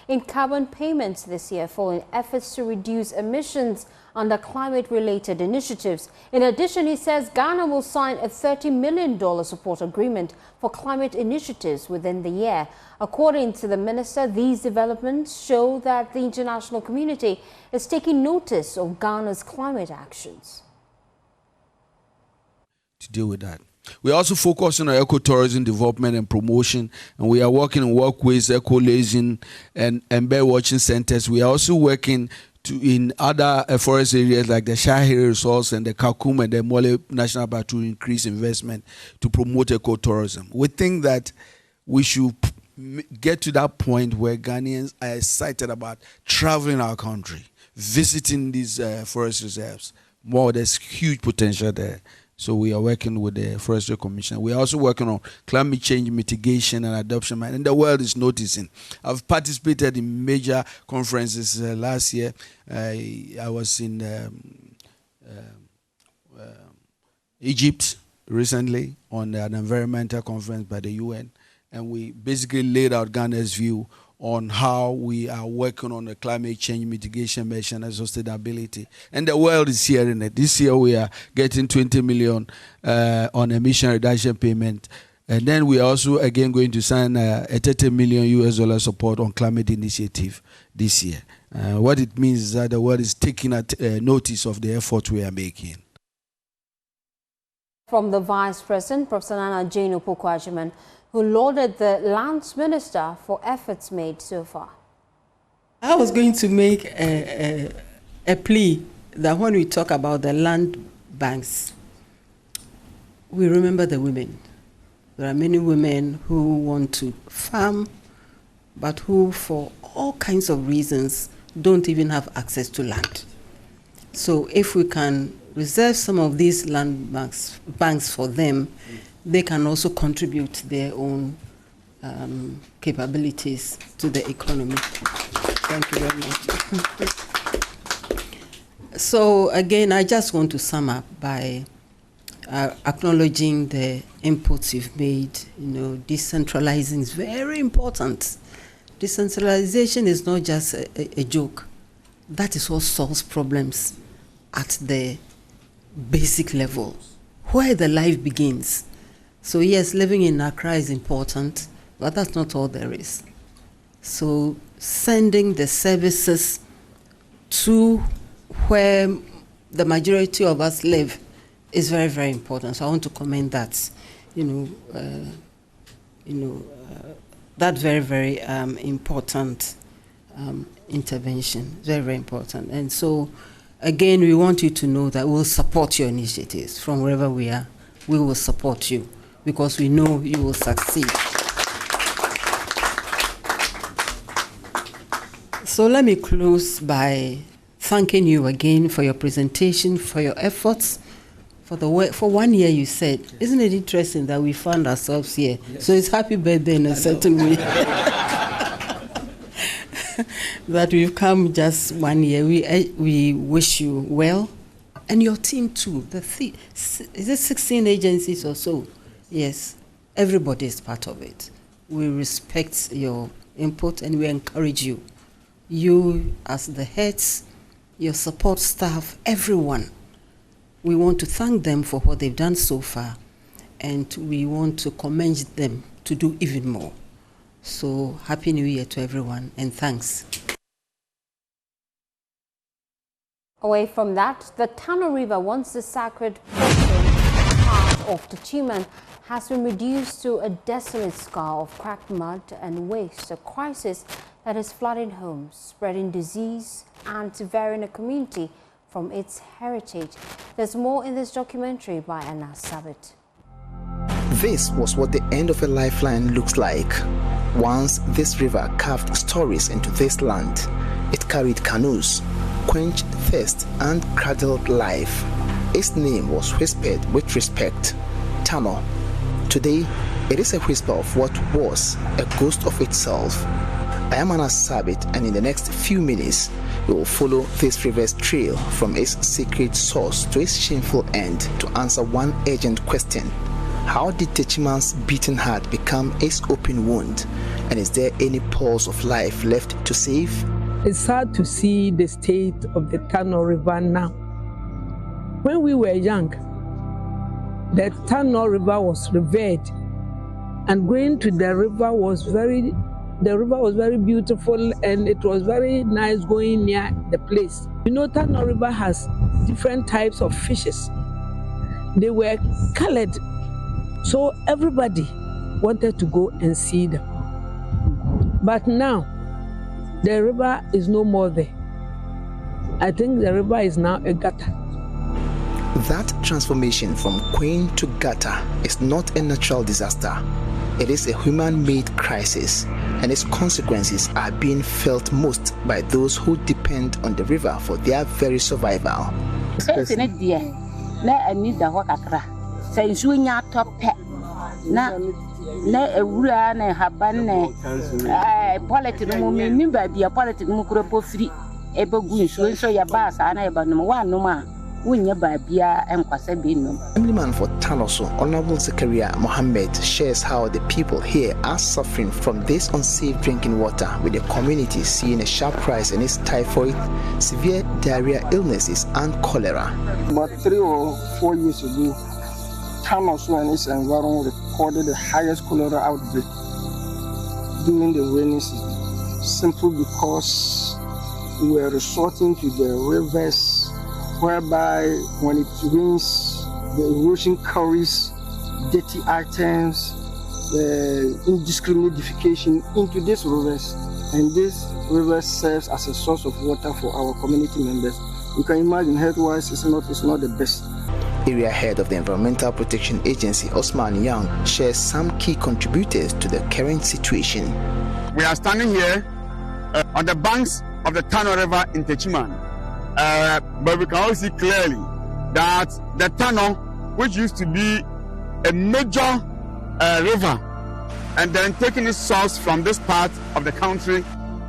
in carbon payments this year following efforts to reduce emissions under climate-related initiatives. In addition, he says Ghana will sign a $30 million support agreement for climate initiatives within the year. According to the minister, these developments show that the international community is taking notice of Ghana's climate actions. To deal with that, we are also focusing on ecotourism development and promotion, and we are working on walkways, eco-lazing, and bird watching centers. We are also working in other forest areas like the Shahiri Resource and the Kakum and the Mole National Park to increase investment to promote ecotourism. We think that we should get to that point where Ghanaians are excited about traveling our country, visiting these forest reserves. There's huge potential there. So we are working with the Forestry Commission. We are also working on climate change mitigation and adoption, and the world is noticing. I've participated in major conferences last year. I was in Egypt recently on an environmental conference by the UN, and we basically laid out Ghana's view on how we are working on the climate change mitigation measure and sustainability. And the world is hearing it. This year we are getting 20 million on emission reduction payment. And then we are also again going to sign a $30 million US support on climate initiative this year. What it means is that the world is taking notice of the effort we are making. From the Vice President, Professor Nana Jane Opoku-Agyeman, who lauded the Lands Minister for efforts made so far. I was going to make a plea that when we talk about the land banks, we remember the women. There are many women who want to farm, but who, for all kinds of reasons, don't even have access to land. So if we can reserve some of these land banks for them, they can also contribute their own capabilities to the economy. Thank you very much. So again, I just want to sum up by acknowledging the inputs you've made. You know, decentralizing is very important. Decentralization is not just a joke. That is what solves problems at the basic level, where the life begins. So yes, living in Accra is important, but that's not all there is. So sending the services to where the majority of us live is very, very important. So I want to commend that. That very, very important intervention. Very, very important. And so, again, we want you to know that we'll support your initiatives from wherever we are. We will support you, because we know you will succeed. So let me close by thanking you again for your presentation, for your efforts, for 1 year you said. Isn't it interesting that we found ourselves here? Yes. So it's happy birthday in a certain way. That we've come just 1 year. We wish you well. And your team too. Is it 16 agencies or so? Yes, everybody is part of it. We respect your input and we encourage you. You as the heads, your support staff, everyone. We want to thank them for what they've done so far, and we want to commend them to do even more. So Happy New Year to everyone, and thanks. Away from that, the Tano River, once the sacred part of Tachiman, has been reduced to a desolate scar of cracked mud and waste, a crisis that is flooding homes, spreading disease and severing a community from its heritage. There's more in this documentary by Anna Sabit. This was what the end of a lifeline looks like. Once this river carved stories into this land, it carried canoes, quenched thirst and cradled life. Its name was whispered with respect, Tano. Today, it is a whisper of what was, a ghost of itself. I am Anna Sabit, and in the next few minutes, we will follow this river's trail from its sacred source to its shameful end to answer one urgent question. How did Techiman's beaten heart become his open wound? And is there any pulse of life left to save? It's sad to see the state of the Tano River now. When we were young, the Tano River was revered, and going to the river was very beautiful, and it was very nice going near the place. You know, Tano River has different types of fishes. They were colored, so everybody wanted to go and see them. But now, the river is no more there. I think the river is now a gutter. That transformation from queen to gutter is not a natural disaster. It is a human-made crisis, and its consequences are being felt most by those who depend on the river for their very survival. Na ewura na haban na politics mu mi ba bia politics mu kuro po free e ba gu nso ya ba sa na e ba no wa no ma wonya ba bia enkwasa be no. Assemblyman for Tanoso, Honorable Zakaria Mohammed, shares how the people here are suffering from this unsafe drinking water, with the community seeing a sharp rise in its typhoid, severe diarrhea illnesses and cholera. About 3 or 4 years ago, Tanoso and its environment recorded the highest cholera outbreak during the rainy season, simply because we were resorting to the rivers, whereby when it rains, the erosion carries dirty items, indiscriminate defecation into these rivers, and this river serves as a source of water for our community members. You can imagine, health-wise, it's not the best. Area head of the Environmental Protection Agency, Osman Young, shares some key contributors to the current situation. We are standing here on the banks of the Tano River in Techiman, but we can also see clearly that the Tano, which used to be a major river, and then taking its source from this part of the country,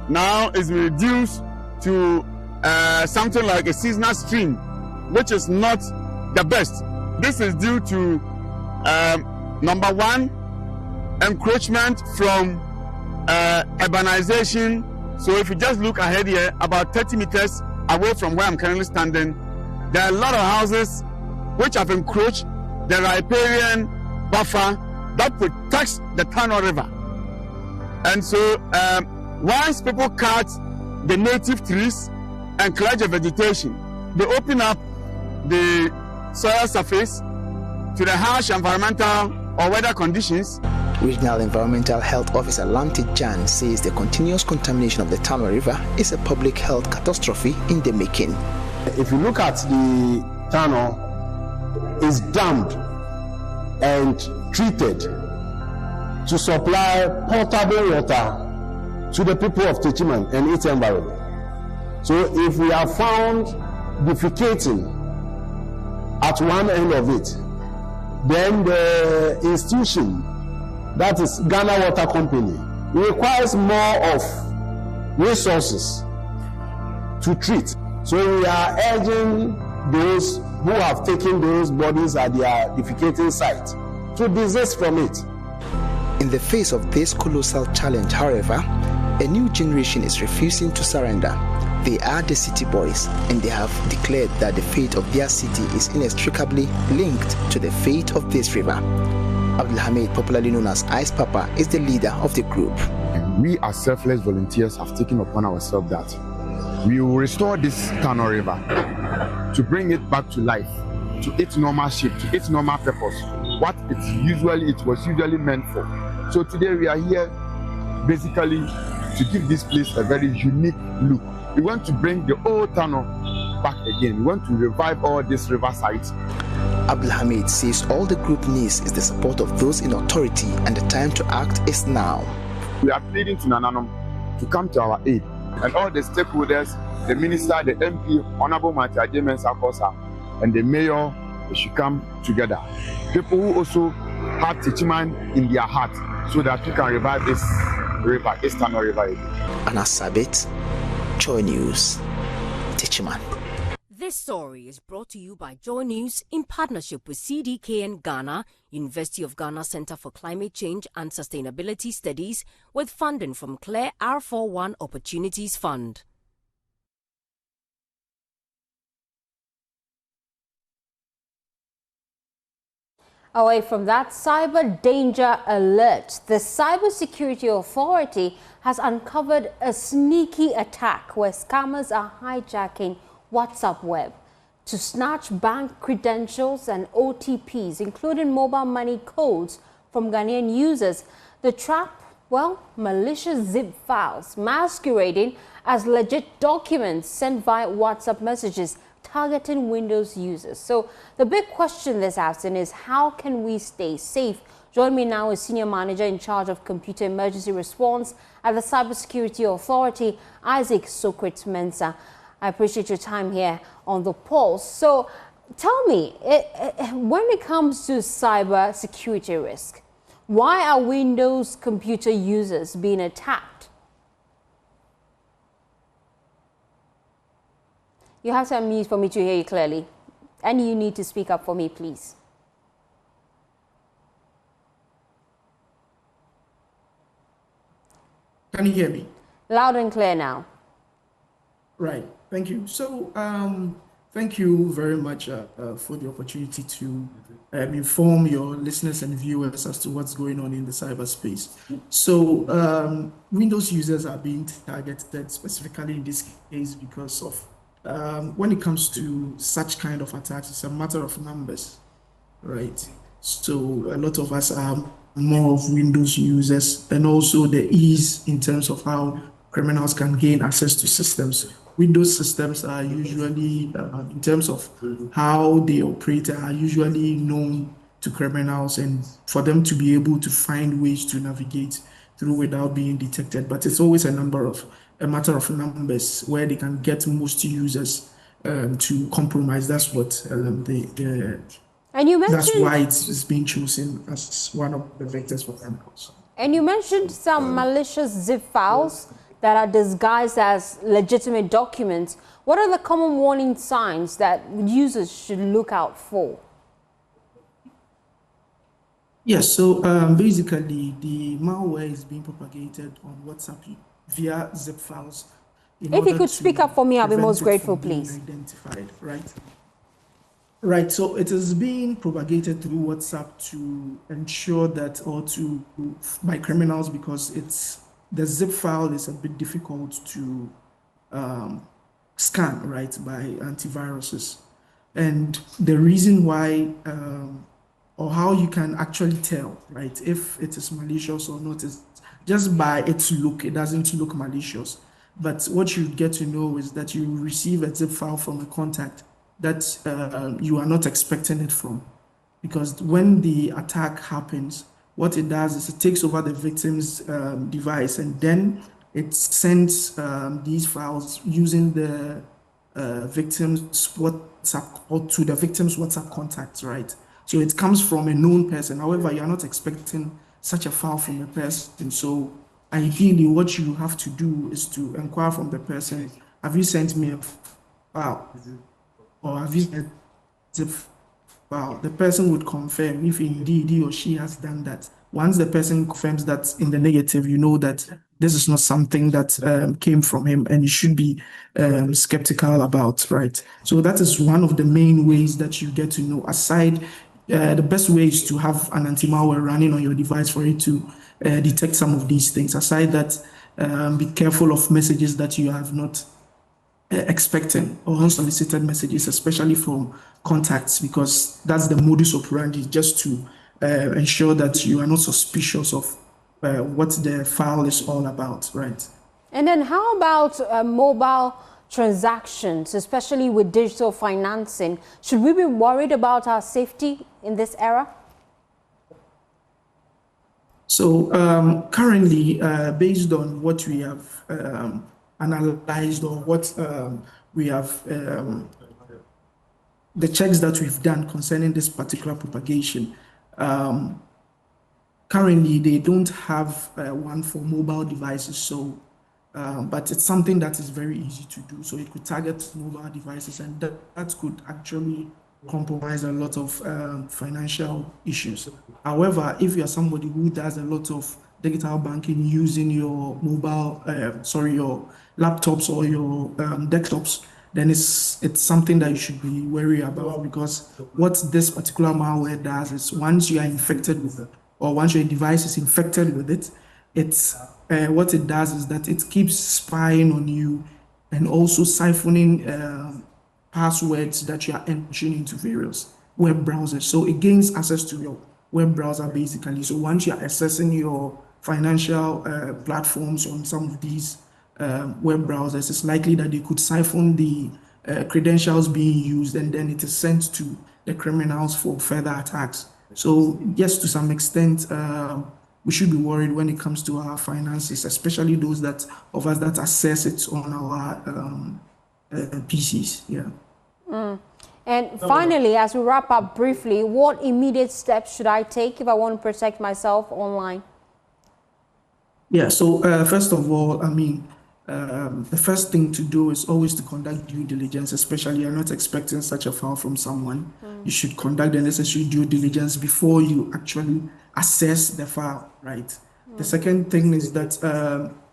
now is reduced to something like a seasonal stream, which is not the best. This is due to number one, encroachment from urbanization. So if you just look ahead here, about 30 meters away from where I'm currently standing, there are a lot of houses which have encroached the riparian buffer that protects the Tano River. And so once people cut the native trees and clear the vegetation, they open up the soil surface to the harsh environmental or weather conditions. Regional Environmental Health Officer Lamti Jan says the continuous contamination of the Tano River is a public health catastrophe in the making. If you look at the Tano, it's dammed and treated to supply potable water to the people of Techiman and its environment. So if we are found defecating at one end of it, then the institution, that is Ghana Water Company, requires more of resources to treat. So we are urging those who have taken those bodies at their defecating site to desist from it. In the face of this colossal challenge, however, a new generation is refusing to surrender. They are the city boys, and they have declared that the fate of their city is inextricably linked to the fate of this river. Abdulhamid, popularly known as Ice Papa, is the leader of the group. We as selfless volunteers have taken upon ourselves that we will restore this Tano River to bring it back to life, to its normal shape, to its normal purpose, what it was usually meant for. So today we are here basically to give this place a very unique look. We want to bring the old Tano back again. We want to revive all these river sites. Abdulhamid says all the group needs is the support of those in authority, and the time to act is now. We are pleading to Nananom to come to our aid, and all the stakeholders, the minister, the MP, Honorable Agyapong, and the mayor, they should come together. People who also have Techiman in their heart, so that we can revive this river, this Tano River again. Anna Sabit, JoyNews, Techiman. This story is brought to you by JoyNews in partnership with CDKN Ghana, University of Ghana Center for Climate Change and Sustainability Studies, with funding from CLARE R41 Opportunities Fund. Away from that, cyber danger alert. The Cybersecurity Authority has uncovered a sneaky attack where scammers are hijacking WhatsApp web to snatch bank credentials and OTPs, including mobile money codes from Ghanaian users. The trap, well, malicious zip files masquerading as legit documents sent via WhatsApp messages targeting Windows users. So the big question this afternoon is, how can we stay safe? Join me now is Senior Manager in charge of Computer Emergency Response at the Cybersecurity Authority, Isaac Socrates-Mensah. I appreciate your time here on The Pulse. So tell me, when it comes to cyber security risk, why are Windows computer users being attacked? You have to unmute for me to hear you clearly. And you need to speak up for me, please. Can you hear me? Loud and clear now. Right. Thank you. So, thank you very much for the opportunity to inform your listeners and viewers as to what's going on in the cyberspace. So, Windows users are being targeted specifically in this case because of when it comes to such kind of attacks, it's a matter of numbers, right? So a lot of us are more of Windows users, and also the ease in terms of how criminals can gain access to systems. Windows systems are usually, in terms of how they operate, are usually known to criminals, and for them to be able to find ways to navigate through without being detected. But it's always a matter of numbers where they can get most users to compromise. That's what and you mentioned, that's why it's being chosen as one of the vectors for criminals. And you mentioned some malicious zip files that are disguised as legitimate documents. What are the common warning signs that users should look out for? Yes, so basically the malware is being propagated on WhatsApp via zip files. If you could speak up for me, I'll be most grateful, please. Identified, right? Right, so it is being propagated through WhatsApp to ensure that, or by criminals, because the zip file is a bit difficult to scan, right, by antiviruses. And the reason why, or how you can actually tell, right, if it is malicious or not, is just by its look. It doesn't look malicious. But what you get to know is that you receive a zip file from a contact that you are not expecting it from. Because when the attack happens, what it does is it takes over the victim's device, and then it sends these files using the victim's WhatsApp, or to the victim's WhatsApp contacts, right? So it comes from a known person. However, you're not expecting such a file from a person. So ideally, what you have to do is to inquire from the person, have you sent me a file? Or have you sent a file? The person would confirm if indeed he or she has done that. Once the person confirms that in the negative, you know that this is not something that came from him, and you should be skeptical about, right? So that is one of the main ways that you get to know. Aside, the best way is to have an anti-malware running on your device for it to detect some of these things. Aside that, be careful of messages that you have not expecting, or unsolicited messages, especially from contacts, because that's the modus operandi, just to ensure that you are not suspicious of what the file is all about, right? And then how about mobile transactions, especially with digital financing? Should we be worried about our safety in this era? So currently, based on what we have analyzed, or what we have, the checks that we've done concerning this particular propagation, currently they don't have one for mobile devices. So but it's something that is very easy to do. So it could target mobile devices, and that could actually compromise a lot of financial issues. However, if you're somebody who does a lot of digital banking using your mobile, your laptops or your desktops, then it's something that you should be wary about, because what this particular malware does is once you are infected with it, or once your device is infected with it, what it does is that it keeps spying on you and also siphoning passwords that you are entering into various web browsers. So it gains access to your web browser basically. So once you're accessing your financial platforms on some of these web browsers, it's likely that they could siphon the credentials being used, and then it is sent to the criminals for further attacks. So yes, to some extent, we should be worried when it comes to our finances, especially those of us that access it on our PCs. Yeah. And finally, as we wrap up briefly, what immediate steps should I take if I want to protect myself online? Yeah, so first of all, I mean, the first thing to do is always to conduct due diligence, especially you're not expecting such a file from someone. You should conduct the necessary due diligence before you actually assess the file, right? The second thing is that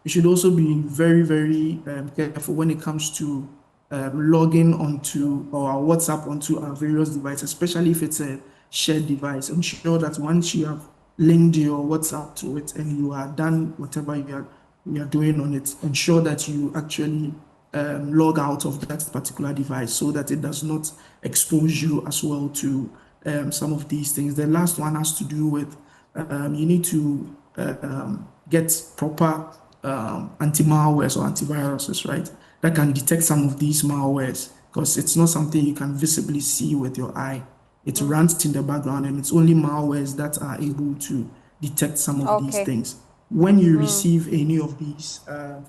you should also be very, very careful when it comes to logging onto or WhatsApp onto our various devices, especially if it's a shared device. Ensure that once you have linked your WhatsApp to it and you are done whatever you are doing on it, ensure that you actually log out of that particular device so that it does not expose you as well to some of these things. The last one has to do with you need to get proper anti-malwares or antiviruses, right? That can detect some of these malwares, because it's not something you can visibly see with your eye. It runs in the background, and it's only malwares that are able to detect some of these things. When you receive any of these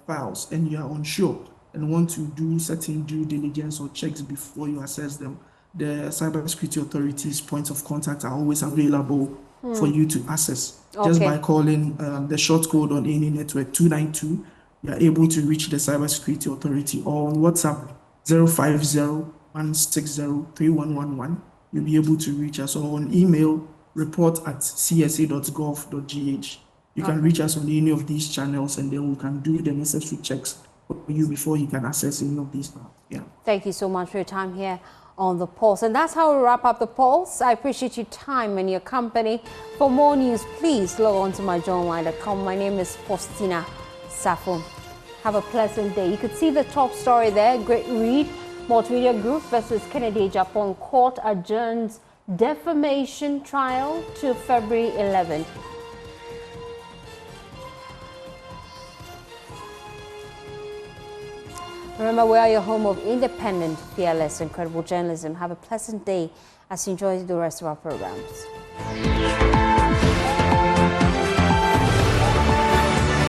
files and you are unsure and want to do certain due diligence or checks before you access them, the cybersecurity authorities' points of contact are always available for you to access. Just by calling the short code on any network 292, you are able to reach the cybersecurity authority, or on WhatsApp 050-160-3111. You'll be able to reach us, or on email report@csa.gov.gh. You can reach us on any of these channels, and then we can do the necessary checks for you before you can access any of these now. Yeah. Thank you so much for your time here on The Pulse. And that's how we wrap up The Pulse. I appreciate your time and your company. For more news, please log on to myjoyonline.com. My name is Faustina Safo. Have a pleasant day. You could see the top story there. Great read. Multimedia Group versus Kennedy Agyapong. Court adjourns defamation trial to February 11th. Remember, we are your home of independent, fearless, incredible journalism. Have a pleasant day as you enjoy the rest of our programs.